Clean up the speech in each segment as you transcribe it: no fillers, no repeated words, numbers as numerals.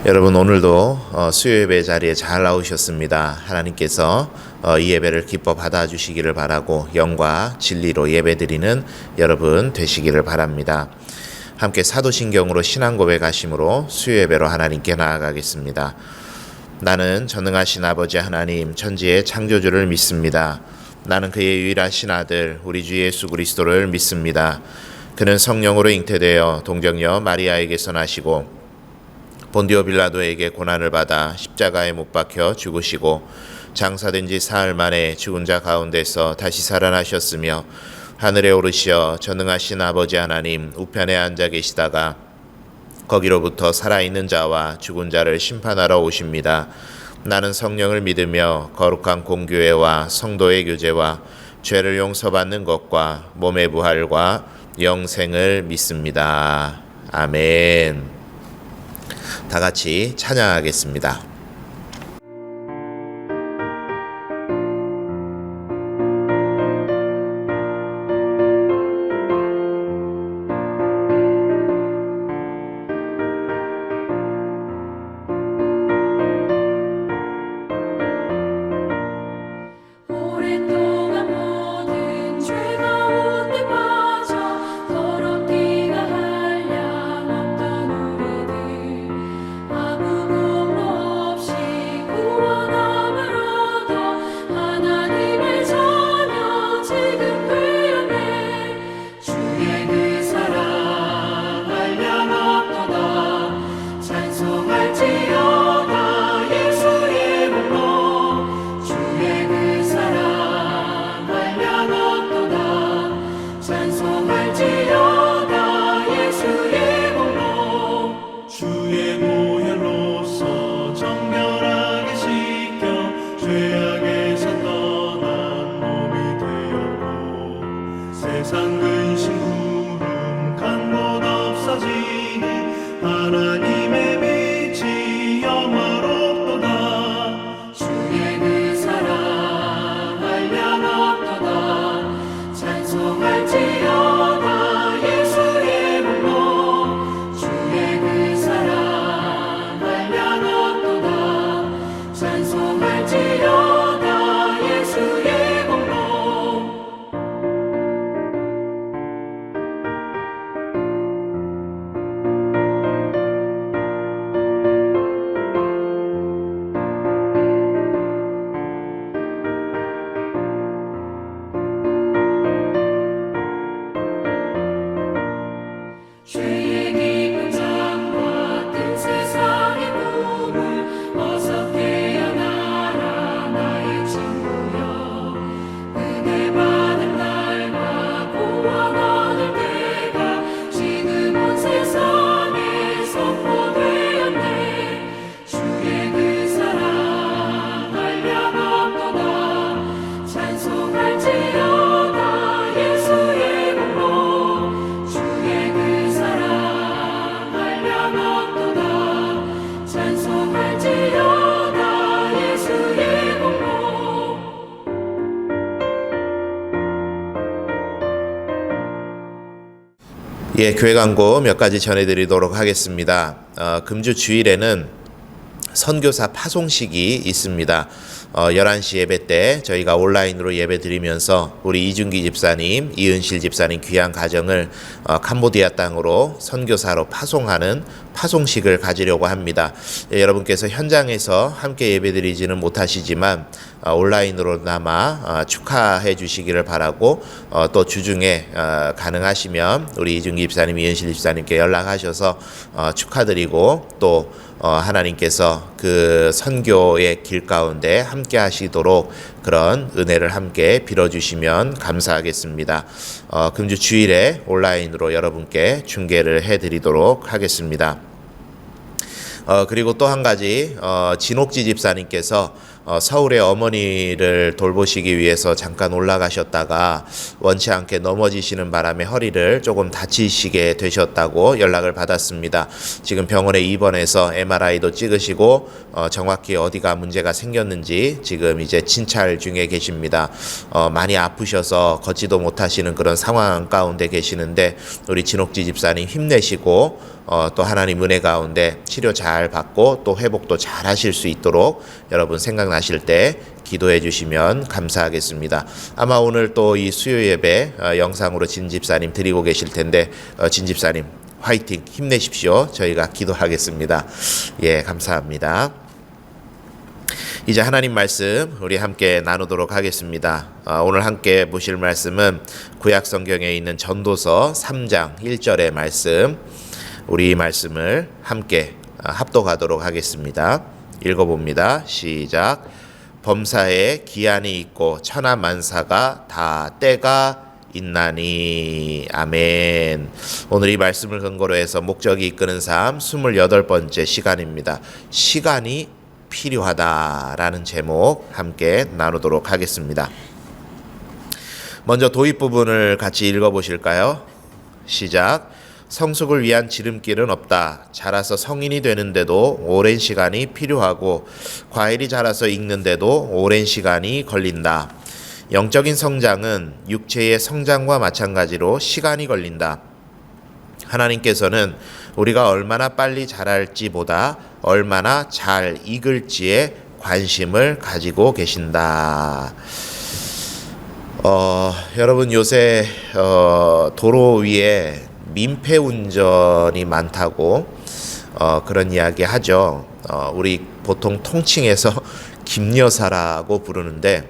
여러분 오늘도 수요예배 자리에 잘 나오셨습니다. 하나님께서 이 예배를 기뻐 받아주시기를 바라고 영과 진리로 예배드리는 여러분 되시기를 바랍니다. 함께 사도신경으로 신앙 고백하심으로 수요예배로 하나님께 나아가겠습니다. 나는 전능하신 아버지 하나님 천지의 창조주를 믿습니다. 나는 그의 유일하신 아들 우리 주 예수 그리스도를 믿습니다. 그는 성령으로 잉태되어 동정녀 마리아에게서 나시고 본디오 빌라도에게 고난을 받아 십자가에 못 박혀 죽으시고 장사된 지 사흘 만에 죽은 자 가운데서 다시 살아나셨으며 하늘에 오르시어 전능하신 아버지 하나님 우편에 앉아 계시다가 거기로부터 살아있는 자와 죽은 자를 심판하러 오십니다. 나는 성령을 믿으며 거룩한 공교회와 성도의 교제와 죄를 용서받는 것과 몸의 부활과 영생을 믿습니다. 아멘. 다 같이 찬양하겠습니다. 세상 근심 구름 간 곳 없어지니 하나님의 빛이 영화롭도다. 주의 그 사랑 한량없도다. 찬송할지어다 예수의 몸로. 주의 그 사랑 한량없도다. 찬송할지어다 예수의 몸로. 죄의 깊은 장과 뜬 세상의 물을 어서 깨어나라 나의 친구여. 은혜 받은 날과 구원 얻을 때가 지금 온 세상에 선포되었네. 주의 그 사랑 한량없도다. 찬송할지어다 예수의 몸로. 주의 그 사랑 한량없도다. 찬송할지어다 예수의 몸로. 교회 광고 몇 가지 전해드리도록 하겠습니다. 금주 주일에는 선교사 파송식이 있습니다. 11시 예배 때 저희가 온라인으로 예배 드리면서 우리 이준기 집사님, 이은실 집사님 귀한 가정을 캄보디아 땅으로 선교사로 파송하는 파송식을 가지려고 합니다. 여러분께서 현장에서 함께 예배 드리지는 못하시지만 온라인으로나마 축하해 주시기를 바라고 또 주중에 가능하시면 우리 이준기 집사님, 이은실 집사님께 연락하셔서 축하드리고 또 하나님께서 그 선교의 길 가운데 함께 하시도록 그런 은혜를 함께 빌어주시면 감사하겠습니다. 금주 주일에 온라인으로 여러분께 중계를 해드리도록 하겠습니다. 그리고 또 한 가지 진옥지 집사님께서 서울의 어머니를 돌보시기 위해서 잠깐 올라가셨다가 원치 않게 넘어지시는 바람에 허리를 조금 다치시게 되셨다고 연락을 받았습니다. 지금 병원에 입원해서 MRI도 찍으시고 정확히 어디가 문제가 생겼는지 지금 이제 진찰 중에 계십니다. 많이 아프셔서 걷지도 못하시는 그런 상황 가운데 계시는데 우리 진옥지 집사님 힘내시고 또 하나님 은혜 가운데 치료 잘 받고 또 회복도 잘 하실 수 있도록 여러분 생각나실 때 기도해 주시면 감사하겠습니다. 아마 오늘 또 이 수요 예배 영상으로 진 집사님 드리고 계실 텐데 진 집사님 화이팅 힘내십시오. 저희가 기도하겠습니다. 예, 감사합니다. 이제 하나님 말씀 우리 함께 나누도록 하겠습니다. 오늘 함께 보실 말씀은 구약 성경에 있는 전도서 3장 1절의 말씀, 우리 말씀을 함께 합독하도록 하겠습니다. 읽어봅니다. 시작. 범사에 기한이 있고 천하만사가 다 때가 있나니. 아멘. 오늘 이 말씀을 근거로 해서 목적이 이끄는 삶 28번째 시간입니다. 시간이 필요하다라는 제목 함께 나누도록 하겠습니다. 먼저 도입 부분을 같이 읽어보실까요? 시작. 성숙을 위한 지름길은 없다. 자라서 성인이 되는데도 오랜 시간이 필요하고 과일이 자라서 익는데도 오랜 시간이 걸린다. 영적인 성장은 육체의 성장과 마찬가지로 시간이 걸린다. 하나님께서는 우리가 얼마나 빨리 자랄지보다 얼마나 잘 익을지에 관심을 가지고 계신다. 여러분 요새 도로 위에 민폐 운전이 많다고 그런 이야기 하죠. 우리 보통 통칭해서 김여사라고 부르는데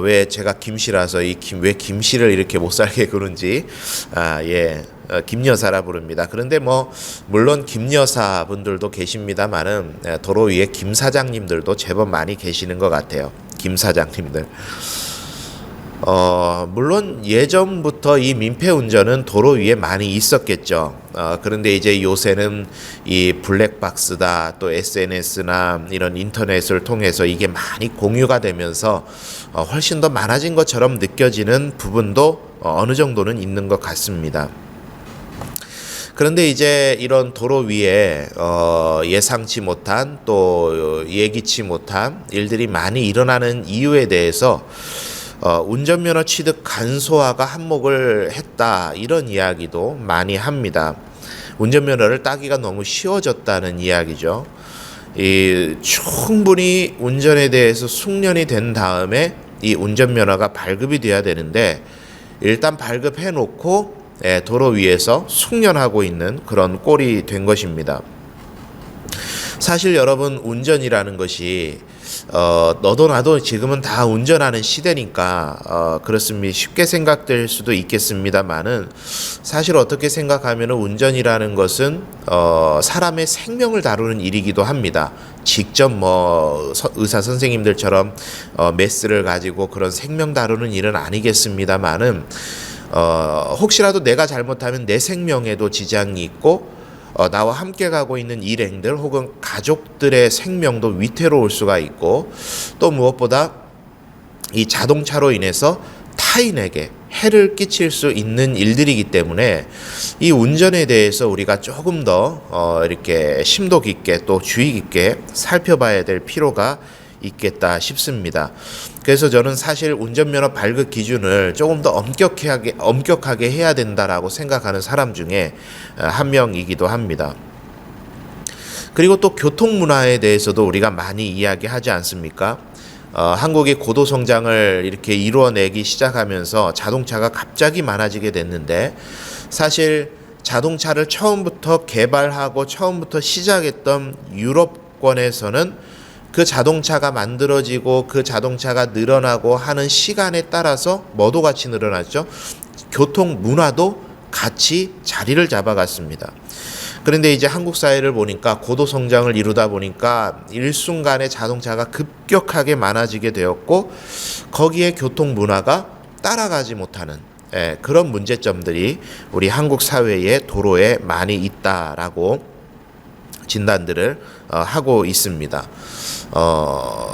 왜 제가 김씨라서 왜 김씨를 이렇게 못 살게 그런지 김여사라 부릅니다. 그런데 물론 김여사 분들도 계십니다만은 도로 위에 김 사장님들도 제법 많이 계시는 것 같아요. 김 사장님들. 물론 예전부터 이 민폐 운전은 도로 위에 많이 있었겠죠. 그런데 이제 요새는 이 블랙박스다, 또 SNS나 이런 인터넷을 통해서 이게 많이 공유가 되면서 훨씬 더 많아진 것처럼 느껴지는 부분도 어느 정도는 있는 것 같습니다. 그런데 이제 이런 도로 위에 예상치 못한 또 예기치 못한 일들이 많이 일어나는 이유에 대해서 운전면허 취득 간소화가 한몫을 했다, 이런 이야기도 많이 합니다. 운전면허를 따기가 너무 쉬워졌다는 이야기죠. 충분히 운전에 대해서 숙련이 된 다음에 이 운전면허가 발급이 돼야 되는데 일단 발급해 놓고 도로 위에서 숙련하고 있는 그런 꼴이 된 것입니다. 사실 여러분, 운전이라는 것이 너도 나도 지금은 다 운전하는 시대니까 그렇습니다. 쉽게 생각될 수도 있겠습니다만은 사실 어떻게 생각하면 운전이라는 것은 사람의 생명을 다루는 일이기도 합니다. 직접 의사 선생님들처럼 메스를 가지고 그런 생명 다루는 일은 아니겠습니다만은 혹시라도 내가 잘못하면 내 생명에도 지장이 있고 나와 함께 가고 있는 일행들 혹은 가족들의 생명도 위태로울 수가 있고, 또 무엇보다 이 자동차로 인해서 타인에게 해를 끼칠 수 있는 일들이기 때문에 이 운전에 대해서 우리가 조금 더 이렇게 심도 깊게 또 주의 깊게 살펴봐야 될 필요가 있겠다 싶습니다. 그래서 저는 사실 운전면허 발급 기준을 조금 더 엄격하게 해야 된다라고 생각하는 사람 중에 한 명이기도 합니다. 그리고 또 교통 문화에 대해서도 우리가 많이 이야기하지 않습니까? 한국이 고도 성장을 이렇게 이루어내기 시작하면서 자동차가 갑자기 많아지게 됐는데, 사실 자동차를 처음부터 개발하고 처음부터 시작했던 유럽권에서는 그 자동차가 만들어지고 그 자동차가 늘어나고 하는 시간에 따라서 뭐도 같이 늘어났죠? 교통 문화도 같이 자리를 잡아갔습니다. 그런데 이제 한국 사회를 보니까 고도 성장을 이루다 보니까 일순간에 자동차가 급격하게 많아지게 되었고, 거기에 교통 문화가 따라가지 못하는 그런 문제점들이 우리 한국 사회의 도로에 많이 있다라고 진단들을 하고 있습니다.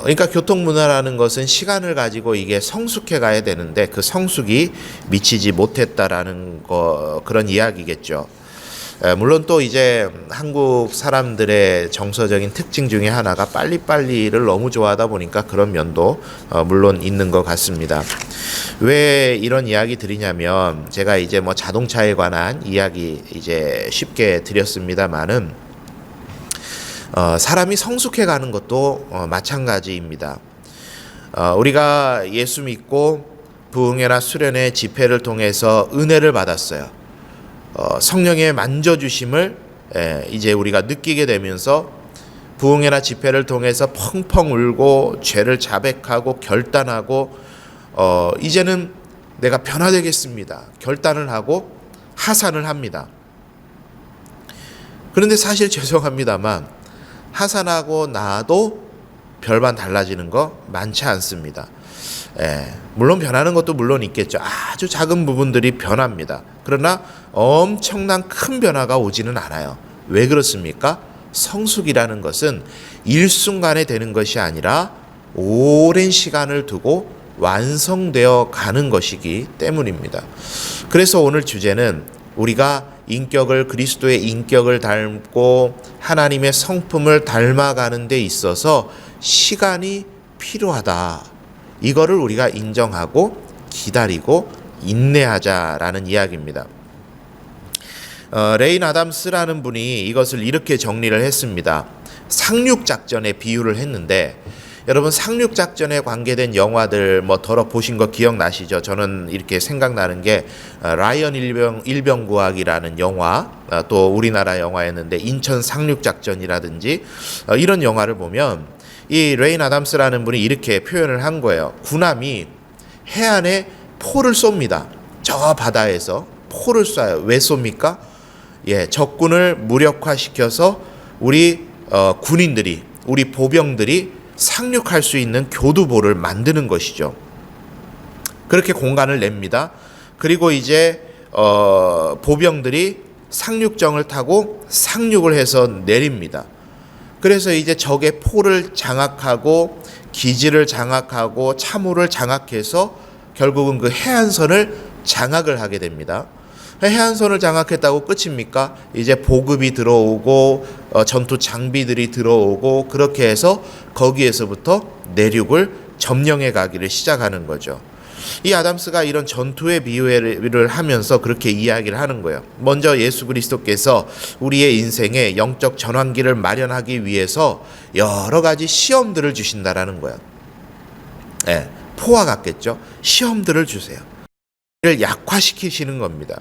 그러니까 교통 문화라는 것은 시간을 가지고 이게 성숙해 가야 되는데 그 성숙이 미치지 못했다라는 그런 이야기겠죠. 물론 또 이제 한국 사람들의 정서적인 특징 중에 하나가 빨리빨리를 너무 좋아하다 보니까 그런 면도 물론 있는 것 같습니다. 왜 이런 이야기 드리냐면 제가 이제 뭐 자동차에 관한 이야기 이제 쉽게 드렸습니다만은 사람이 성숙해 가는 것도 마찬가지입니다. 우리가 예수 믿고 부흥회나 수련회 집회를 통해서 은혜를 받았어요. 성령의 만져주심을 이제 우리가 느끼게 되면서 부흥회나 집회를 통해서 펑펑 울고 죄를 자백하고 결단하고 이제는 내가 변화되겠습니다. 결단을 하고 하산을 합니다. 그런데 사실 죄송합니다만 하산하고 나도 별반 달라지는 거 많지 않습니다. 물론 변하는 것도 물론 있겠죠. 아주 작은 부분들이 변합니다. 그러나 엄청난 큰 변화가 오지는 않아요. 왜 그렇습니까? 성숙이라는 것은 일순간에 되는 것이 아니라 오랜 시간을 두고 완성되어 가는 것이기 때문입니다. 그래서 오늘 주제는 우리가 그리스도의 인격을 닮고 하나님의 성품을 닮아가는 데 있어서 시간이 필요하다. 이거를 우리가 인정하고 기다리고 인내하자라는 이야기입니다. 레인 아담스라는 분이 이것을 이렇게 정리를 했습니다. 상륙작전에 비유를 했는데 여러분 상륙작전에 관계된 영화들 뭐 더러 보신 거 기억나시죠? 저는 이렇게 생각나는 게 라이언 일병구학이라는 영화, 또 우리나라 영화였는데 인천 상륙작전이라든지 이런 영화를 보면 이 레인 아담스라는 분이 이렇게 표현을 한 거예요. 군함이 해안에 포를 쏩니다. 저 바다에서 포를 쏴요. 왜 쏩니까? 적군을 무력화시켜서 우리 군인들이, 우리 보병들이 상륙할 수 있는 교두보를 만드는 것이죠. 그렇게 공간을 냅니다. 그리고 이제 보병들이 상륙정을 타고 상륙을 해서 내립니다. 그래서 이제 적의 포를 장악하고 기지를 장악하고 참호를 장악해서 결국은 그 해안선을 장악을 하게 됩니다. 해안선을 장악했다고 끝입니까? 이제 보급이 들어오고 전투 장비들이 들어오고 그렇게 해서 거기에서부터 내륙을 점령해 가기를 시작하는 거죠. 이 아담스가 이런 전투의 비유를 하면서 그렇게 이야기를 하는 거예요. 먼저 예수 그리스도께서 우리의 인생에 영적 전환기를 마련하기 위해서 여러 가지 시험들을 주신다라는 거예요. 포와 같겠죠. 시험들을 주세요. 이를 약화시키시는 겁니다.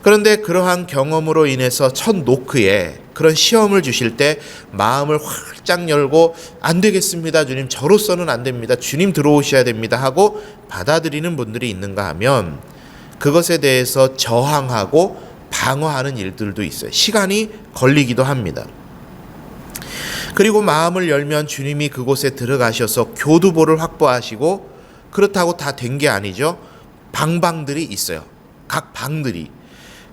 그런데 그러한 경험으로 인해서 첫 노크에 그런 시험을 주실 때 마음을 활짝 열고 안 되겠습니다. 주님 저로서는 안 됩니다. 주님 들어오셔야 됩니다 하고 받아들이는 분들이 있는가 하면 그것에 대해서 저항하고 방어하는 일들도 있어요. 시간이 걸리기도 합니다. 그리고 마음을 열면 주님이 그곳에 들어가셔서 교두보를 확보하시고 그렇다고 다 된 게 아니죠. 방방들이 있어요. 각 방들이.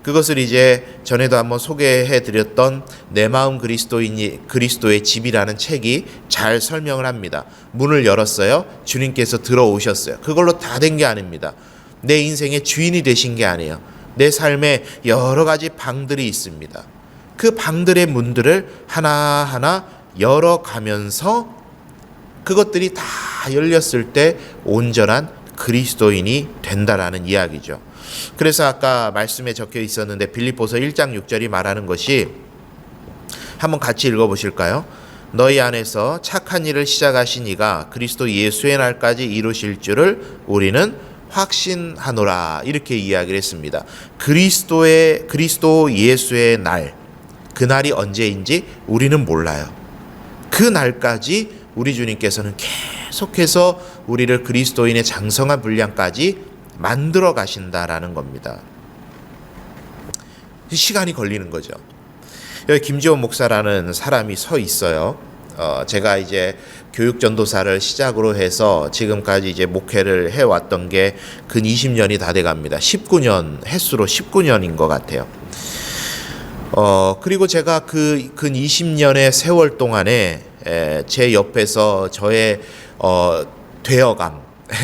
그것을 이제 전에도 한번 소개해 드렸던 내 마음 그리스도의 집이라는 책이 잘 설명을 합니다. 문을 열었어요. 주님께서 들어오셨어요. 그걸로 다 된 게 아닙니다. 내 인생의 주인이 되신 게 아니에요. 내 삶에 여러 가지 방들이 있습니다. 그 방들의 문들을 하나하나 열어가면서 그것들이 다 열렸을 때 온전한 그리스도인이 된다라는 이야기죠. 그래서 아까 말씀에 적혀 있었는데 빌립보서 1장 6절이 말하는 것이 한번 같이 읽어보실까요? 너희 안에서 착한 일을 시작하신 이가 그리스도 예수의 날까지 이루실 줄을 우리는 확신하노라 이렇게 이야기를 했습니다. 그리스도 예수의 날, 그 날이 언제인지 우리는 몰라요. 그 날까지 우리 주님께서는 계속해서 우리를 그리스도인의 장성한 분량까지 만들어 가신다라는 겁니다. 시간이 걸리는 거죠. 여기 김지원 목사라는 사람이 서 있어요. 제가 이제 교육전도사를 시작으로 해서 지금까지 이제 목회를 해왔던 게 근 20년이 다 돼갑니다. 19년 횟수로 19년인 것 같아요. 그리고 제가 근 20년의 세월 동안에 제 옆에서 저의 되어감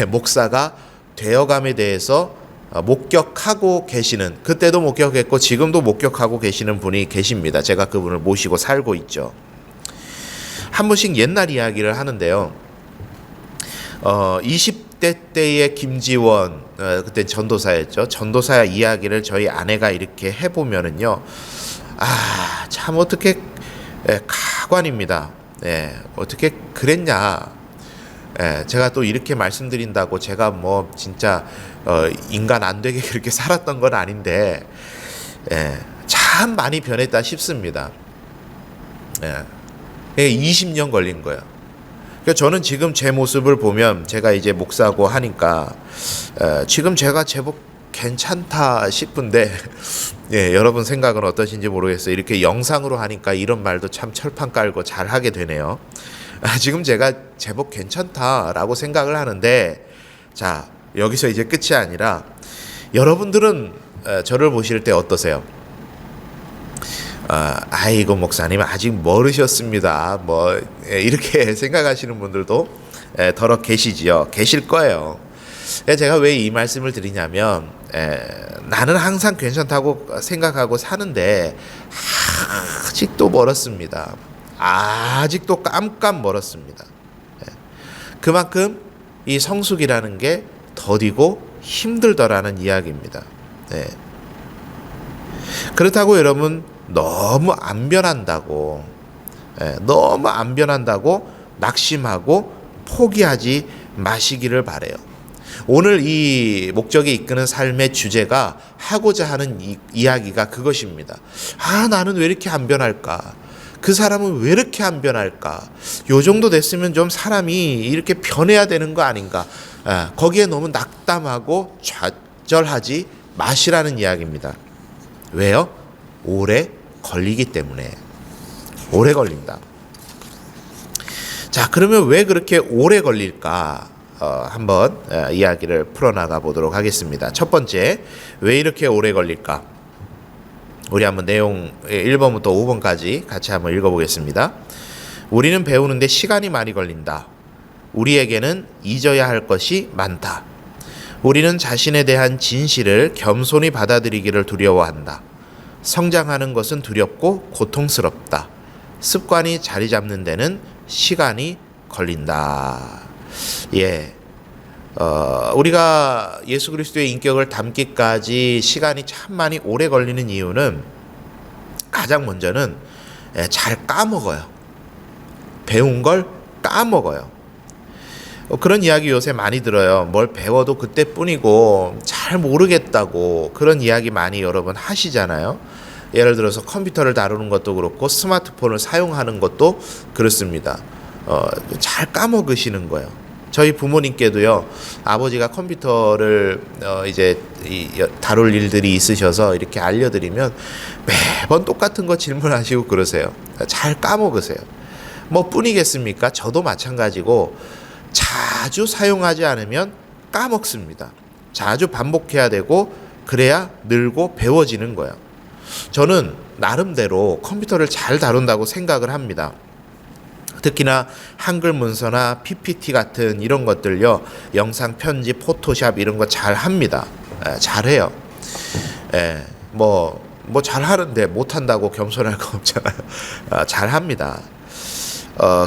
목사가 되어감에 대해서 목격하고 계시는, 그때도 목격했고 지금도 목격하고 계시는 분이 계십니다. 제가 그분을 모시고 살고 있죠. 한 번씩 옛날 이야기를 하는데요. 20대 때의 김지원, 그때 전도사였죠. 전도사 이야기를 저희 아내가 이렇게 해보면은요, 참 어떻게 가관입니다. 어떻게 그랬냐. 제가 또 이렇게 말씀드린다고 제가 뭐 진짜 인간 안 되게 그렇게 살았던 건 아닌데, 참 많이 변했다 싶습니다. 20년 걸린 거예요. 그러니까 저는 지금 제 모습을 보면, 제가 이제 목사고 하니까 지금 제가 제법 괜찮다 싶은데, 여러분 생각은 어떠신지 모르겠어요. 이렇게 영상으로 하니까 이런 말도 참 철판 깔고 잘 하게 되네요. 지금 제가 제법 괜찮다라고 생각을 하는데, 자, 여기서 이제 끝이 아니라 여러분들은 저를 보실 때 어떠세요? 아이고 목사님 아직 멀으셨습니다. 뭐 이렇게 생각하시는 분들도 더러 계시지요. 계실 거예요. 제가 왜 이 말씀을 드리냐면, 나는 항상 괜찮다고 생각하고 사는데 아직도 멀었습니다. 아직도 깜깜 멀었습니다. 그만큼 이 성숙이라는 게 더디고 힘들더라는 이야기입니다. 그렇다고 여러분 너무 안 변한다고, 너무 안 변한다고 낙심하고 포기하지 마시기를 바래요. 오늘 이 목적이 이끄는 삶의 주제가 하고자 하는 이야기가 그것입니다. 나는 왜 이렇게 안 변할까? 그 사람은 왜 이렇게 안 변할까? 요 정도 됐으면 좀 사람이 이렇게 변해야 되는 거 아닌가? 거기에 너무 낙담하고 좌절하지 마시라는 이야기입니다. 왜요? 오래 걸리기 때문에. 오래 걸린다. 자, 그러면 왜 그렇게 오래 걸릴까? 한번 이야기를 풀어나가 보도록 하겠습니다. 첫 번째, 왜 이렇게 오래 걸릴까? 우리 한번 내용 1번부터 5번까지 같이 한번 읽어보겠습니다. 우리는 배우는데 시간이 많이 걸린다. 우리에게는 잊어야 할 것이 많다. 우리는 자신에 대한 진실을 겸손히 받아들이기를 두려워한다. 성장하는 것은 두렵고 고통스럽다. 습관이 자리 잡는 데는 시간이 걸린다. 우리가 예수 그리스도의 인격을 담기까지 시간이 참 많이 오래 걸리는 이유는, 가장 먼저는 잘 까먹어요. 배운 걸 까먹어요. 그런 이야기 요새 많이 들어요. 뭘 배워도 그때뿐이고 잘 모르겠다고, 그런 이야기 많이 여러분 하시잖아요. 예를 들어서 컴퓨터를 다루는 것도 그렇고 스마트폰을 사용하는 것도 그렇습니다. 잘 까먹으시는 거예요. 저희 부모님께도요, 아버지가 컴퓨터를 이제 다룰 일들이 있으셔서 이렇게 알려드리면 매번 똑같은 거 질문하시고 그러세요. 잘 까먹으세요. 뭐 뿐이겠습니까? 저도 마찬가지고 자주 사용하지 않으면 까먹습니다. 자주 반복해야 되고 그래야 늘고 배워지는 거예요. 저는 나름대로 컴퓨터를 잘 다룬다고 생각을 합니다. 특히나 한글 문서나 PPT 같은 이런 것들요, 영상 편집, 포토샵 이런 거 잘 합니다. 잘해요. 뭐 잘 하는데 못한다고 겸손할 거 없잖아요. 잘 합니다.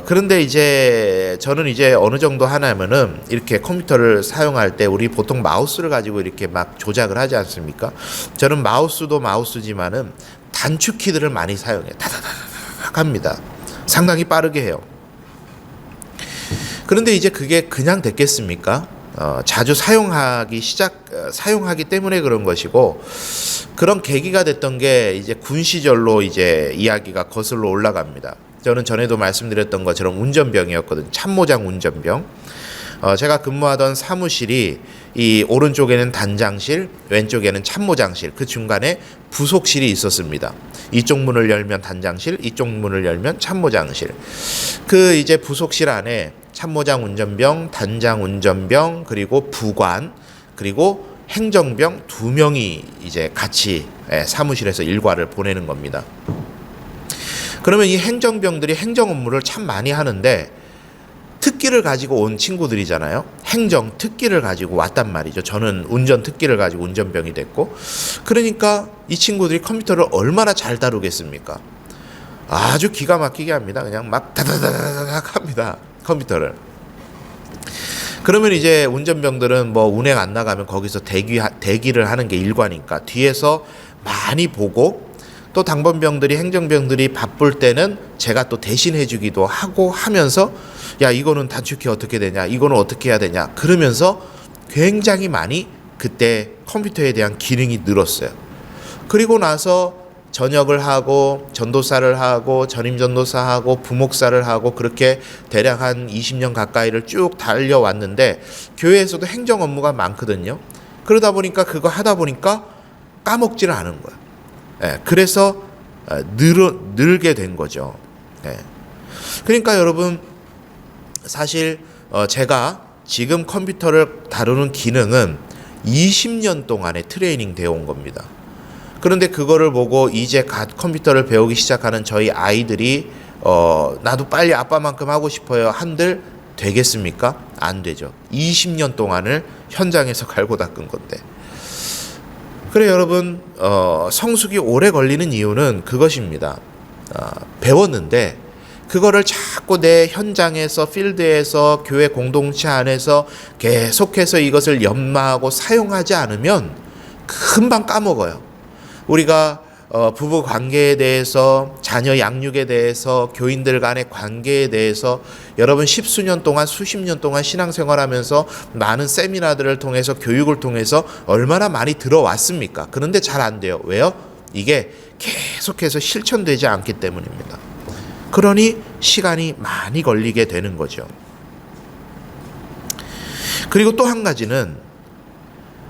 그런데 이제 저는 이제 어느 정도 하냐면은, 이렇게 컴퓨터를 사용할 때 우리 보통 마우스를 가지고 이렇게 막 조작을 하지 않습니까? 저는 마우스도 마우스지만은 단축키들을 많이 사용해요. 다다다닥 합니다. 상당히 빠르게 해요. 그런데 이제 그게 그냥 됐겠습니까? 자주 사용하기 때문에 그런 것이고, 그런 계기가 됐던 게 이제 군 시절로 이제 이야기가 거슬러 올라갑니다. 저는 전에도 말씀드렸던 것처럼 운전병이었거든요. 참모장 운전병. 제가 근무하던 사무실이 이 오른쪽에는 단장실, 왼쪽에는 참모장실, 그 중간에 부속실이 있었습니다. 이쪽 문을 열면 단장실, 이쪽 문을 열면 참모장실. 그 이제 부속실 안에 참모장 운전병, 단장 운전병, 그리고 부관, 그리고 행정병 2명이 이제 같이 사무실에서 일과를 보내는 겁니다. 그러면 이 행정병들이 행정 업무를 참 많이 하는데, 특히 특기를 가지고 온 친구들이잖아요. 행정 특기를 가지고 왔단 말이죠. 저는 운전 특기를 가지고 운전병이 됐고, 그러니까 이 친구들이 컴퓨터를 얼마나 잘 다루겠습니까? 아주 기가 막히게 합니다. 그냥 막 다다다다닥 합니다, 컴퓨터를. 그러면 이제 운전병들은 뭐 운행 안 나가면 거기서 대기를 하는 게 일과니까 뒤에서 많이 보고, 또 당번병들이 행정병들이 바쁠 때는 제가 또 대신 해주기도 하고 하면서, 야 이거는 단축키 어떻게 되냐, 이거는 어떻게 해야 되냐, 그러면서 굉장히 많이 그때 컴퓨터에 대한 기능이 늘었어요. 그리고 나서 전역을 하고 전도사를 하고 전임전도사 하고 부목사를 하고 그렇게 대략 한 20년 가까이를 쭉 달려왔는데, 교회에서도 행정 업무가 많거든요. 그러다 보니까 그거 하다 보니까 까먹지를 않은 거예요. 예, 그래서 늘게 된 거죠. 예. 그러니까 여러분, 사실 제가 지금 컴퓨터를 다루는 기능은 20년 동안에 트레이닝 되어 온 겁니다. 그런데 그거를 보고 이제 갓 컴퓨터를 배우기 시작하는 저희 아이들이 나도 빨리 아빠만큼 하고 싶어요 한들 되겠습니까? 안 되죠. 20년 동안을 현장에서 갈고 닦은 건데. 그래 여러분, 성숙이 오래 걸리는 이유는 그것입니다. 배웠는데 그거를 자꾸 내 현장에서, 필드에서, 교회 공동체 안에서 계속해서 이것을 연마하고 사용하지 않으면 금방 까먹어요. 우리가 부부 관계에 대해서, 자녀 양육에 대해서, 교인들 간의 관계에 대해서 여러분 십수년 동안, 수십 년 동안 신앙생활하면서 많은 세미나들을 통해서, 교육을 통해서 얼마나 많이 들어왔습니까? 그런데 잘 안 돼요. 왜요? 이게 계속해서 실천되지 않기 때문입니다. 그러니 시간이 많이 걸리게 되는 거죠. 그리고 또 한 가지는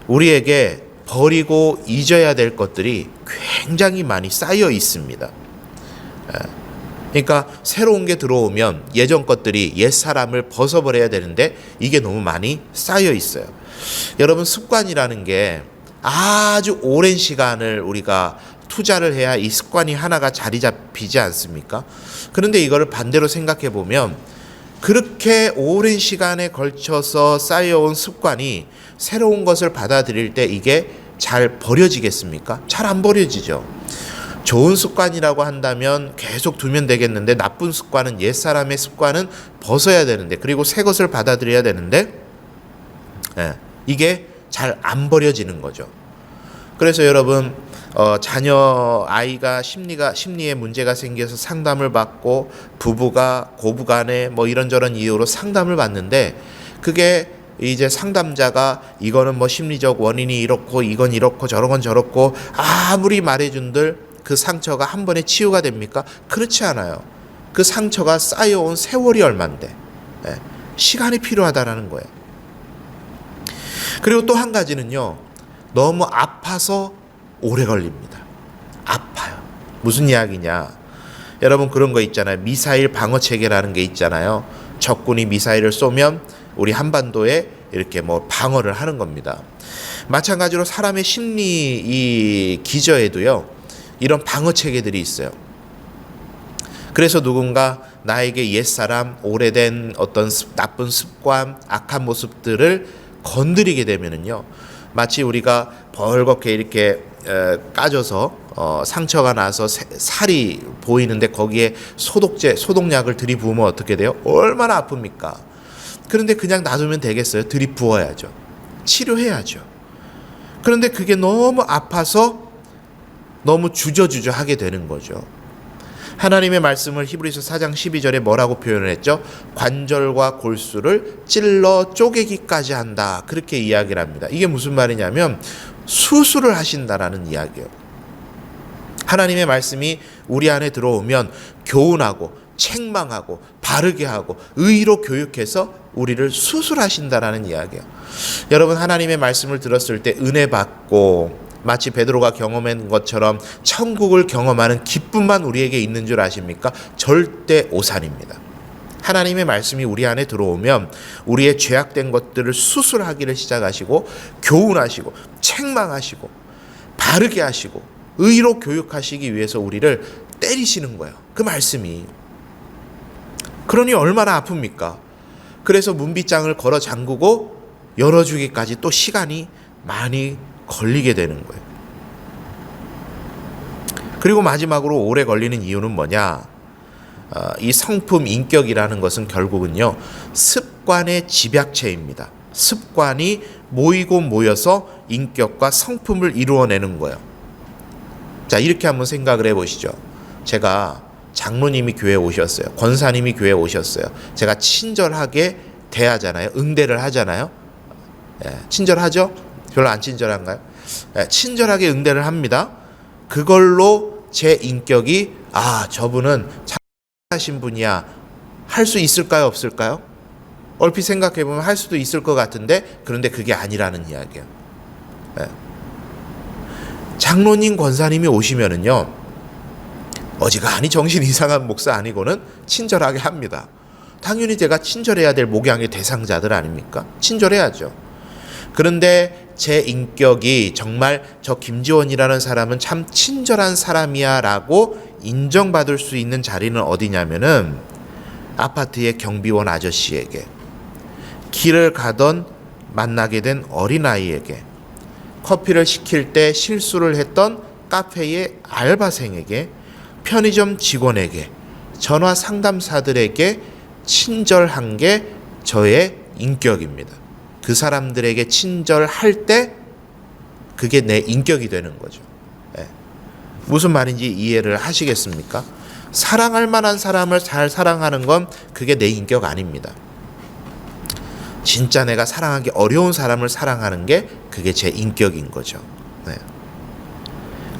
우리에게 버리고 잊어야 될 것들이 굉장히 많이 쌓여 있습니다. 그러니까 새로운 게 들어오면 예전 것들이, 옛 사람을 벗어버려야 되는데 이게 너무 많이 쌓여 있어요. 여러분, 습관이라는 게 아주 오랜 시간을 우리가 투자를 해야 이 습관이 하나가 자리 잡히지 않습니까? 그런데 이거를 반대로 생각해 보면, 그렇게 오랜 시간에 걸쳐서 쌓여온 습관이 새로운 것을 받아들일 때 이게 잘 버려지겠습니까? 잘 안 버려지죠. 좋은 습관이라고 한다면 계속 두면 되겠는데, 나쁜 습관은, 옛사람의 습관은 벗어야 되는데, 그리고 새 것을 받아들여야 되는데, 이게 잘 안 버려지는 거죠. 그래서 여러분, 자녀 아이가 심리에 문제가 생겨서 상담을 받고, 부부가 고부간에 뭐 이런저런 이유로 상담을 받는데, 그게 이제 상담자가 이거는 뭐 심리적 원인이 이렇고 이건 이렇고 저런 저렇고 아무리 말해준들 그 상처가 한 번에 치유가 됩니까? 그렇지 않아요. 그 상처가 쌓여온 세월이 얼만데, 시간이 필요하다라는 거예요. 그리고 또 한 가지는요, 너무 아파서 오래 걸립니다. 아파요. 무슨 이야기냐? 여러분, 그런 거 있잖아요. 미사일 방어 체계라는 게 있잖아요. 적군이 미사일을 쏘면 우리 한반도에 이렇게 뭐 방어를 하는 겁니다. 마찬가지로 사람의 심리 이 기저에도요, 이런 방어 체계들이 있어요. 그래서 누군가 나에게 옛사람, 오래된 어떤 나쁜 습관, 악한 모습들을 건드리게 되면은요, 마치 우리가 벌겋게 이렇게 까져서 상처가 나서 살이 보이는데 거기에 소독약을 들이부으면 어떻게 돼요? 얼마나 아픕니까? 그런데 그냥 놔두면 되겠어요? 들이부어야죠. 치료해야죠. 그런데 그게 너무 아파서 너무 주저주저 하게 되는 거죠. 하나님의 말씀을 히브리서 4장 12절에 뭐라고 표현을 했죠? 관절과 골수를 찔러 쪼개기까지 한다. 그렇게 이야기를 합니다. 이게 무슨 말이냐면 수술을 하신다라는 이야기예요. 하나님의 말씀이 우리 안에 들어오면 교훈하고 책망하고 바르게 하고 의로 교육해서 우리를 수술하신다라는 이야기예요. 여러분, 하나님의 말씀을 들었을 때 은혜 받고 마치 베드로가 경험한 것처럼 천국을 경험하는 기쁨만 우리에게 있는 줄 아십니까? 절대 오산입니다. 하나님의 말씀이 우리 안에 들어오면 우리의 죄악된 것들을 수술하기를 시작하시고, 교훈하시고 책망하시고 바르게 하시고 의로 교육하시기 위해서 우리를 때리시는 거예요. 그 말씀이. 그러니 얼마나 아픕니까? 그래서 문빗장을 걸어 잠그고 열어주기까지 또 시간이 많이 걸리게 되는 거예요. 그리고 마지막으로 오래 걸리는 이유는 뭐냐? 이 성품 인격이라는 것은 결국은요, 습관의 집약체입니다. 습관이 모이고 모여서 인격과 성품을 이루어내는 거예요. 자, 이렇게 한번 생각을 해보시죠. 제가 장로님이 교회에 오셨어요. 권사님이 교회에 오셨어요. 제가 친절하게 대하잖아요. 응대를 하잖아요. 친절하죠? 별로 안 친절한가요? 친절하게 응대를 합니다. 그걸로 제 인격이 저분은 잘하신 분이야 할 수 있을까요? 없을까요? 얼핏 생각해보면 할 수도 있을 것 같은데, 그런데 그게 아니라는 이야기예요. 장로님, 권사님이 오시면은요, 어지간히 정신 이상한 목사 아니고는 친절하게 합니다. 당연히 제가 친절해야 될 목양의 대상자들 아닙니까? 친절해야죠. 그런데 제 인격이 정말 저 김지원이라는 사람은 참 친절한 사람이야 라고 인정받을 수 있는 자리는 어디냐면은 아파트의 경비원 아저씨에게, 길을 가던 만나게 된 어린아이에게, 커피를 시킬 때 실수를 했던 카페의 알바생에게, 편의점 직원에게, 전화 상담사들에게 친절한 게 저의 인격입니다. 그 사람들에게 친절할 때 그게 내 인격이 되는 거죠. 무슨 말인지 이해를 하시겠습니까? 사랑할 만한 사람을 잘 사랑하는 건 그게 내 인격 아닙니다. 진짜 내가 사랑하기 어려운 사람을 사랑하는 게 그게 제 인격인 거죠.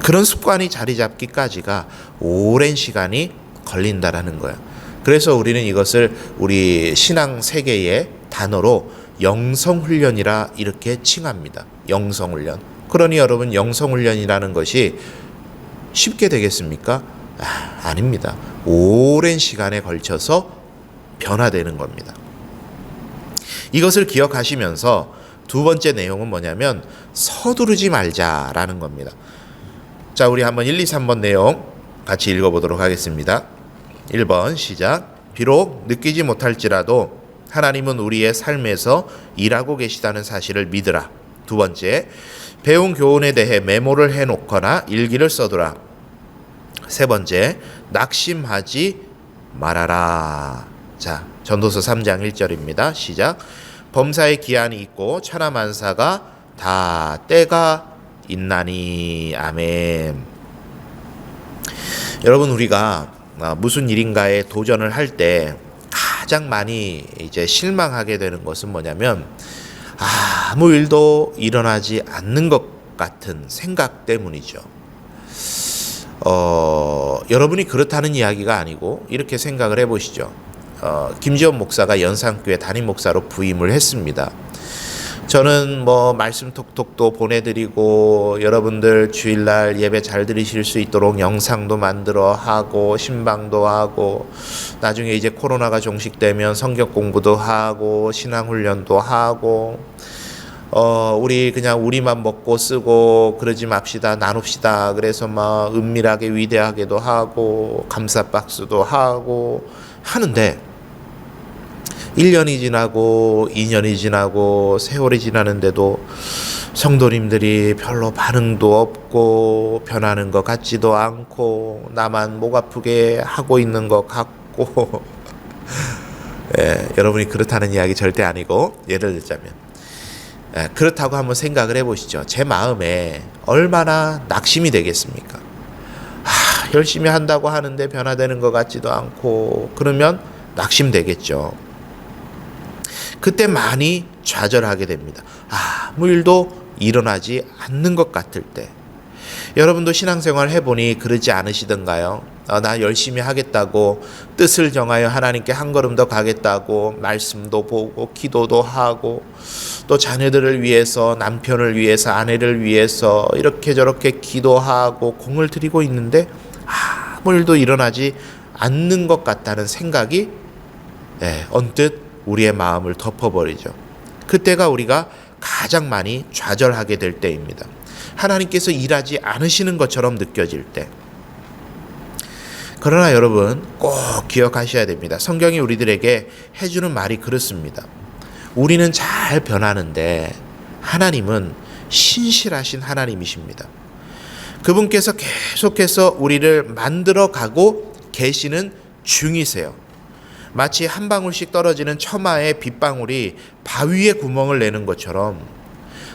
그런 습관이 자리 잡기까지가 오랜 시간이 걸린다라는 거예요. 그래서 우리는 이것을 우리 신앙 세계의 단어로 영성훈련이라 이렇게 칭합니다. 영성훈련. 그러니 여러분, 영성훈련이라는 것이 쉽게 되겠습니까? 아닙니다. 오랜 시간에 걸쳐서 변화되는 겁니다. 이것을 기억하시면서 두 번째 내용은 뭐냐면 서두르지 말자라는 겁니다. 자, 우리 한번 1, 2, 3번 내용 같이 읽어보도록 하겠습니다. 1번 시작. 비록 느끼지 못할지라도 하나님은 우리의 삶에서 일하고 계시다는 사실을 믿으라. 두 번째, 배운 교훈에 대해 메모를 해놓거나 일기를 써두라. 세 번째, 낙심하지 말아라. 자, 전도서 3장 1절입니다. 시작. 범사의 기한이 있고 천하만사가 다 때가 있나니. 아멘. 여러분, 우리가 무슨 일인가에 도전을 할 때 가장 많이 이제 실망하게 되는 것은 뭐냐면 아무 일도 일어나지 않는 것 같은 생각 때문이죠. 여러분이 그렇다는 이야기가 아니고 이렇게 생각을 해보시죠. 김지원 목사가 연산교회 담임 목사로 부임을 했습니다. 저는 말씀 톡톡도 보내드리고 여러분들 주일날 예배 잘 들으실 수 있도록 영상도 만들어 하고 신방도 하고, 나중에 이제 코로나가 종식되면 성경 공부도 하고 신앙훈련도 하고, 우리 그냥 우리만 먹고 쓰고 그러지 맙시다, 나눕시다. 그래서 은밀하게 위대하게도 하고 감사 박스도 하고 하는데 1년이 지나고 2년이 지나고 세월이 지나는데도 성도님들이 별로 반응도 없고 변하는 것 같지도 않고 나만 목 아프게 하고 있는 것 같고 여러분이 그렇다는 이야기 절대 아니고, 예를 들자면 그렇다고 한번 생각을 해보시죠. 제 마음에 얼마나 낙심이 되겠습니까? 열심히 한다고 하는데 변화되는 것 같지도 않고 그러면 낙심되겠죠. 그때 많이 좌절하게 됩니다. 아무 일도 일어나지 않는 것 같을 때. 여러분도 신앙생활 해보니 그러지 않으시던가요? 나 열심히 하겠다고 뜻을 정하여 하나님께 한 걸음 더 가겠다고 말씀도 보고 기도도 하고 또 자녀들을 위해서, 남편을 위해서, 아내를 위해서 이렇게 저렇게 기도하고 공을 들이고 있는데 아무 일도 일어나지 않는 것 같다는 생각이 언뜻 우리의 마음을 덮어버리죠. 그때가 우리가 가장 많이 좌절하게 될 때입니다. 하나님께서 일하지 않으시는 것처럼 느껴질 때. 그러나 여러분 꼭 기억하셔야 됩니다. 성경이 우리들에게 해주는 말이 그렇습니다. 우리는 잘 변하는데 하나님은 신실하신 하나님이십니다. 그분께서 계속해서 우리를 만들어가고 계시는 중이세요. 마치 한 방울씩 떨어지는 처마의 빗방울이 바위에 구멍을 내는 것처럼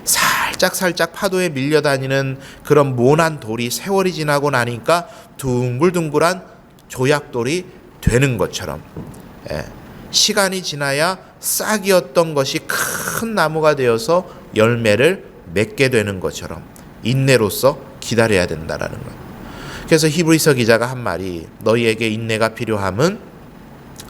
살짝 파도에 밀려다니는 그런 모난 돌이 세월이 지나고 나니까 둥글둥글한 조약돌이 되는 것처럼, 시간이 지나야 싹이었던 것이 큰 나무가 되어서 열매를 맺게 되는 것처럼 인내로서 기다려야 된다라는 거예요. 그래서 히브리서 기자가 한 말이 너희에게 인내가 필요함은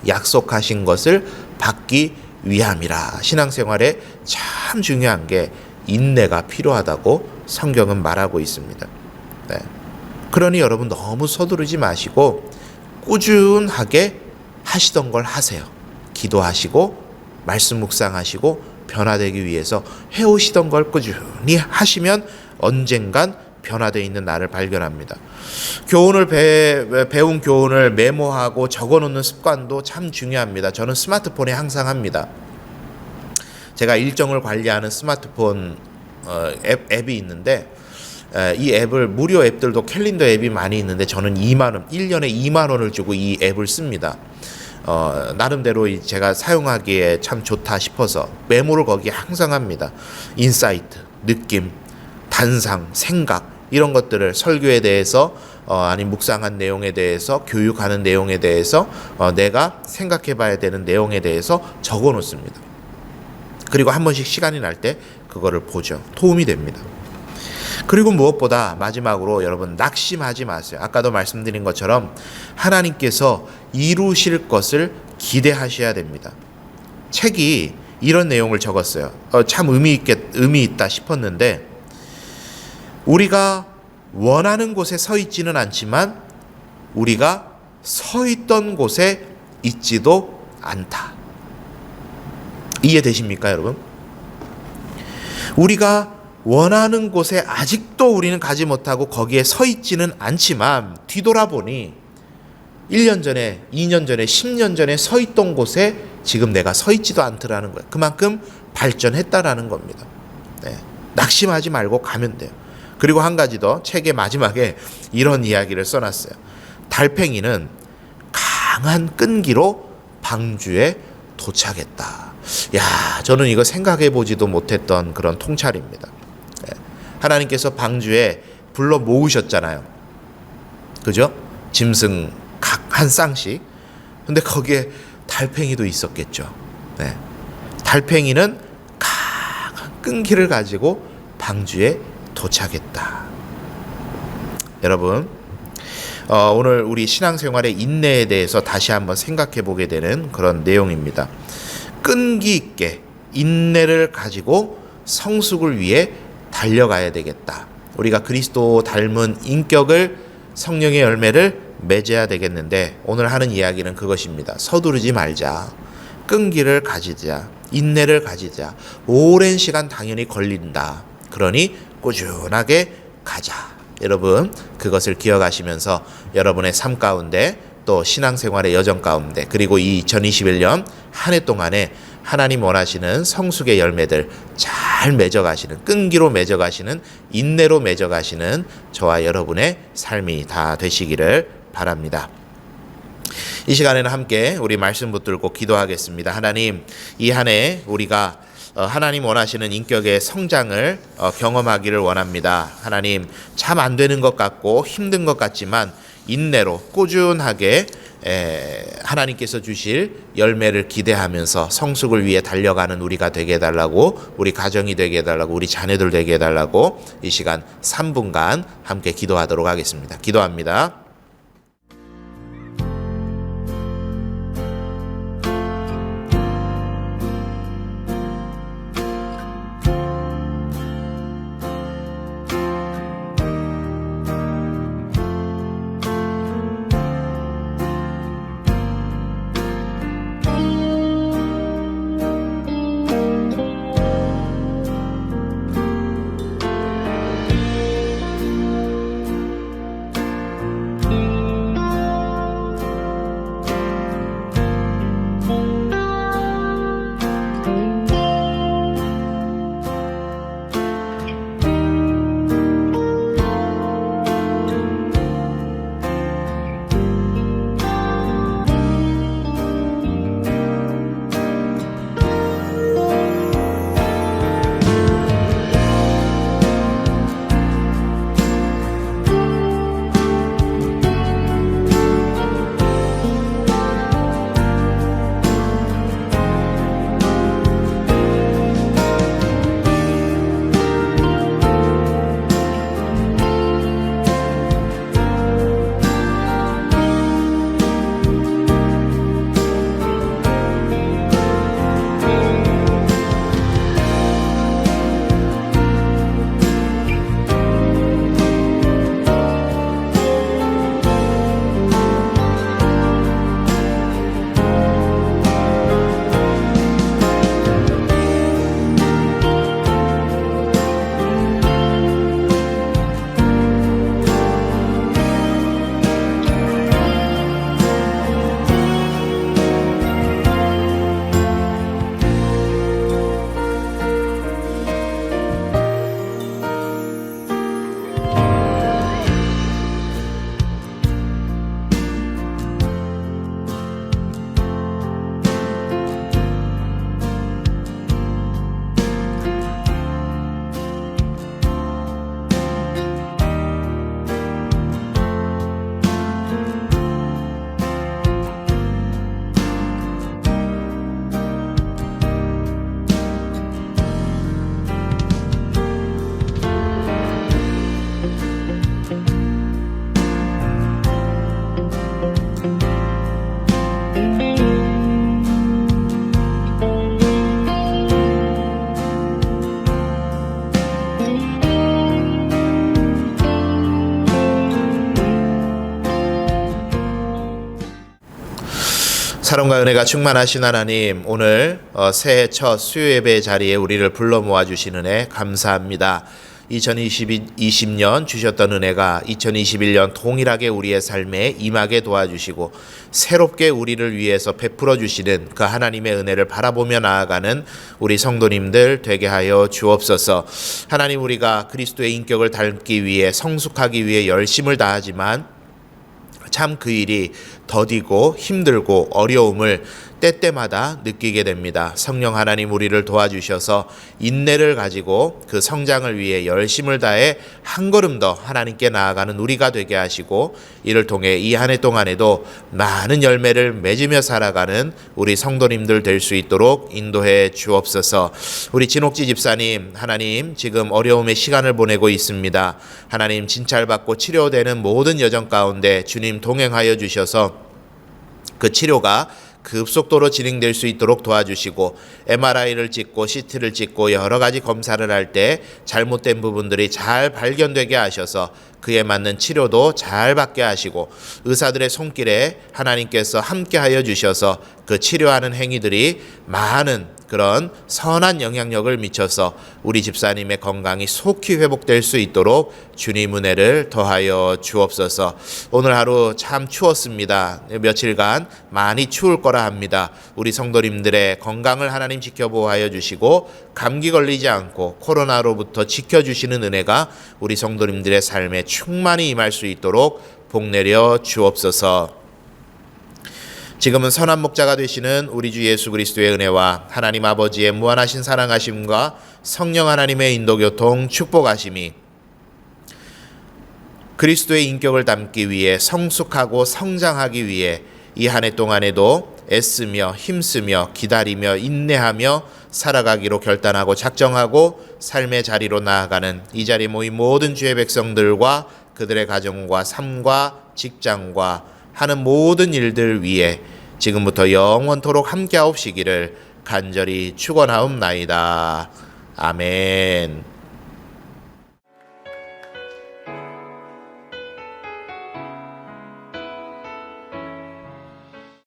약속하신 것을 받기 위함이라. 신앙생활에 참 중요한 게 인내가 필요하다고 성경은 말하고 있습니다. 그러니 여러분 너무 서두르지 마시고 꾸준하게 하시던 걸 하세요. 기도하시고 말씀 묵상하시고 변화되기 위해서 해오시던 걸 꾸준히 하시면 언젠간 변화되어 있는 나를 발견합니다. 교훈을 배운 교훈을 메모하고 적어놓는 습관도 참 중요합니다. 저는 스마트폰에 항상 합니다. 제가 일정을 관리하는 스마트폰 앱이 있는데 이 앱을 무료 앱들도 캘린더 앱이 많이 있는데 저는 1년에 2만 원을 주고 이 앱을 씁니다. 나름대로 제가 사용하기에 참 좋다 싶어서 메모를 거기에 항상 합니다. 인사이트, 느낌, 단상, 생각 이런 것들을 설교에 대해서 아니면 묵상한 내용에 대해서 교육하는 내용에 대해서 내가 생각해 봐야 되는 내용에 대해서 적어 놓습니다. 그리고 한 번씩 시간이 날 때 그거를 보죠. 도움이 됩니다. 그리고 무엇보다 마지막으로 여러분 낙심하지 마세요. 아까도 말씀드린 것처럼 하나님께서 이루실 것을 기대하셔야 됩니다. 책이 이런 내용을 적었어요. 참 의미 있다 싶었는데 우리가 원하는 곳에 서 있지는 않지만 우리가 서 있던 곳에 있지도 않다. 이해되십니까, 여러분? 우리가 원하는 곳에 아직도 우리는 가지 못하고 거기에 서 있지는 않지만 뒤돌아보니 1년 전에, 2년 전에, 10년 전에 서 있던 곳에 지금 내가 서 있지도 않더라는 거예요. 그만큼 발전했다라는 겁니다. 낙심하지 말고 가면 돼요. 그리고 한 가지 더, 책의 마지막에 이런 이야기를 써놨어요. 달팽이는 강한 끈기로 방주에 도착했다. 야, 저는 이거 생각해 보지도 못했던 그런 통찰입니다. 하나님께서 방주에 불러 모으셨잖아요. 그죠? 짐승 각 한 쌍씩. 근데 거기에 달팽이도 있었겠죠. 달팽이는 강한 끈기를 가지고 방주에 도착했다. 여러분, 오늘 우리 신앙생활의 인내에 대해서 다시 한번 생각해 보게 되는 그런 내용입니다. 끈기 있게 인내를 가지고 성숙을 위해 달려가야 되겠다. 우리가 그리스도 닮은 인격을, 성령의 열매를 맺어야 되겠는데 오늘 하는 이야기는 그것입니다. 서두르지 말자. 끈기를 가지자. 인내를 가지자. 오랜 시간 당연히 걸린다. 그러니 꾸준하게 가자. 여러분, 그것을 기억하시면서 여러분의 삶 가운데 또 신앙생활의 여정 가운데 그리고 이 2021년 한 해 동안에 하나님 원하시는 성숙의 열매들 잘 맺어가시는, 끈기로 맺어가시는, 인내로 맺어가시는 저와 여러분의 삶이 다 되시기를 바랍니다. 이 시간에는 함께 우리 말씀 붙들고 기도하겠습니다. 하나님, 이 한 해 우리가 하나님 원하시는 인격의 성장을 경험하기를 원합니다. 하나님, 참 안 되는 것 같고 힘든 것 같지만 인내로 꾸준하게 하나님께서 주실 열매를 기대하면서 성숙을 위해 달려가는 우리가 되게 해달라고, 우리 가정이 되게 해달라고, 우리 자녀들 되게 해달라고 이 시간 3분간 함께 기도하도록 하겠습니다. 기도합니다. 사랑과 은혜가 충만하신 하나님, 오늘 새해 첫 수요 예배 자리에 우리를 불러 모아 주신 은혜 감사합니다. 2020년 주셨던 은혜가 2021년 동일하게 우리의 삶에 임하게 도와주시고 새롭게 우리를 위해서 베풀어 주시는 그 하나님의 은혜를 바라보며 나아가는 우리 성도님들 되게 하여 주옵소서. 하나님, 우리가 그리스도의 인격을 닮기 위해 성숙하기 위해 열심을 다하지만 참 그 일이 더디고 힘들고 어려움을 때때마다 느끼게 됩니다. 성령 하나님, 우리를 도와주셔서 인내를 가지고 그 성장을 위해 열심을 다해 한 걸음 더 하나님께 나아가는 우리가 되게 하시고, 이를 통해 이 한 해 동안에도 많은 열매를 맺으며 살아가는 우리 성도님들 될 수 있도록 인도해 주옵소서. 우리 진옥지 집사님, 하나님 지금 어려움의 시간을 보내고 있습니다. 하나님, 진찰받고 치료되는 모든 여정 가운데 주님 동행하여 주셔서 그 치료가 급속도로 진행될 수 있도록 도와주시고, MRI를 찍고 CT를 찍고 여러 가지 검사를 할 때 잘못된 부분들이 잘 발견되게 하셔서 그에 맞는 치료도 잘 받게 하시고, 의사들의 손길에 하나님께서 함께하여 주셔서 그 치료하는 행위들이 많은 그런 선한 영향력을 미쳐서 우리 집사님의 건강이 속히 회복될 수 있도록 주님 은혜를 더하여 주옵소서. 오늘 하루 참 추웠습니다. 며칠간 많이 추울 거라 합니다. 우리 성도님들의 건강을 하나님 지켜보호하여 주시고 감기 걸리지 않고 코로나로부터 지켜주시는 은혜가 우리 성도님들의 삶에 충만히 임할 수 있도록 복 내려 주옵소서. 지금은 선한 목자가 되시는 우리 주 예수 그리스도의 은혜와 하나님 아버지의 무한하신 사랑하심과 성령 하나님의 인도교통 축복하심이 그리스도의 인격을 담기 위해 성숙하고 성장하기 위해 이 한 해 동안에도 애쓰며 힘쓰며 기다리며 인내하며 살아가기로 결단하고 작정하고 삶의 자리로 나아가는 이 자리에 모인 모든 주의 백성들과 그들의 가정과 삶과 직장과 하는 모든 일들 위에 지금부터 영원토록 함께하옵시기를 간절히 축원하옵나이다. 아멘.